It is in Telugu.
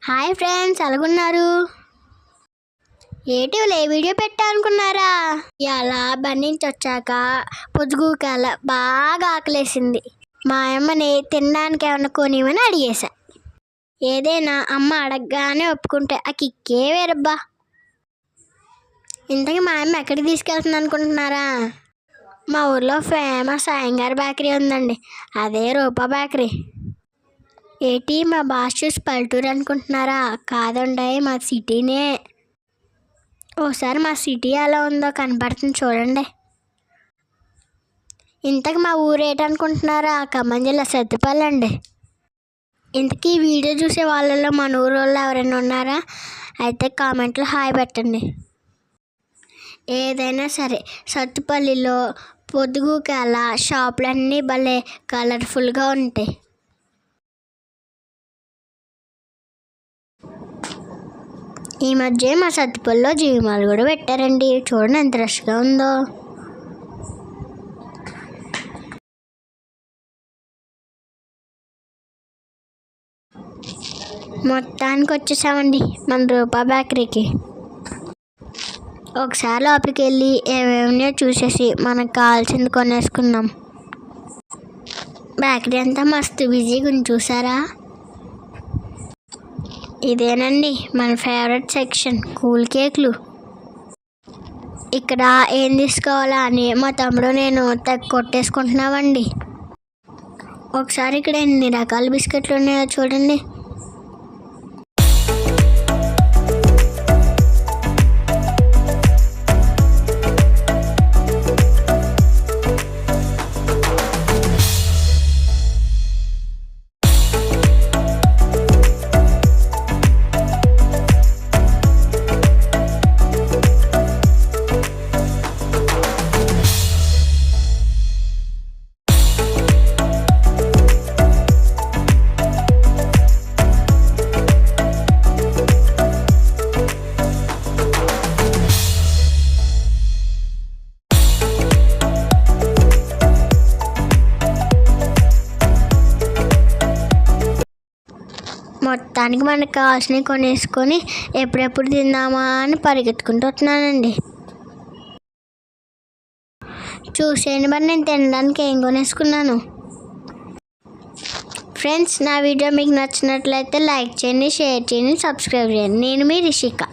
హాయ్ ఫ్రెండ్స్, ఎలాగున్నారు? ఏటీవీలో వీడియో పెట్టాలనుకున్నారా? ఇలా బండించి వచ్చాక పొద్దుగూకాల బాగా ఆకలేసింది. మా అమ్మని తినడానికి ఏమన్నా కొనివని అడిగేశా. ఏదైనా అమ్మ అడగగానే ఒప్పుకుంటే ఆ కిక్కే వేరబ్బా. ఇంతకీ మా అమ్మ ఎక్కడికి తీసుకెళ్తుంది అనుకుంటున్నారా? మా ఊర్లో ఫేమస్ అయ్యంగార్ బేకరీ ఉందండి, అదే రూపా బేకరీ. ఏంటి మా భాష చూసి పల్లెటూరు అనుకుంటున్నారా? కాదండి, మా సిటీనే. ఓసారి మా సిటీ ఎలా ఉందో కనపడుతుంది చూడండి. ఇంతకు మా ఊరు ఏంటనుకుంటున్నారా? ఖమ్మం జిల్లా సత్తుపల్లి అండి. ఇంతకీ ఈ వీడియో చూసే వాళ్ళలో మన ఊరు వాళ్ళు ఎవరైనా ఉన్నారా? అయితే కామెంట్లో హాయ్ పెట్టండి. ఏదైనా సరే సత్తుపల్లిలో పొద్దుగూకాల షాపులన్నీ భలే కలర్ఫుల్గా ఉంటాయి. ఈ మధ్య మా సత్తుపల్లిలో జీవిమాలు కూడా పెట్టారండి. చూడండి ఎంత రష్గా ఉందో. మొత్తానికి వచ్చేసామండి మన రూపా బేకరీకి. ఒకసారి లోపలికి వెళ్ళి ఏమేమియో చూసేసి మనకు కావాల్సింది కొనేసుకుందాం. బేకరీ అంతా మస్తు బిజీగా ఉంది చూసారా? ఇదేనండి మన ఫేవరెట్ సెక్షన్, కూల్ కేకులు. ఇక్కడ ఏం తీసుకోవాలా అని మా తమ్ముడు నేను కొట్టేసుకుంటున్నామండి. ఒకసారి ఇక్కడ ఎన్ని రకాల బిస్కెట్లు ఉన్నాయో చూడండి. మొత్తానికి మనకు కావాల్సినవి కొనేసుకొని ఎప్పుడెప్పుడు తిందామా అని పరిగెత్తుకుంటూ వస్తున్నానండి. చూసేయండి మరి నేను తినడానికి ఏం కొనేసుకున్నాను. ఫ్రెండ్స్, నా వీడియో మీకు నచ్చినట్లయితే లైక్ చేయండి, షేర్ చేయండి, సబ్స్క్రైబ్ చేయండి. నేను మీ రిషిక.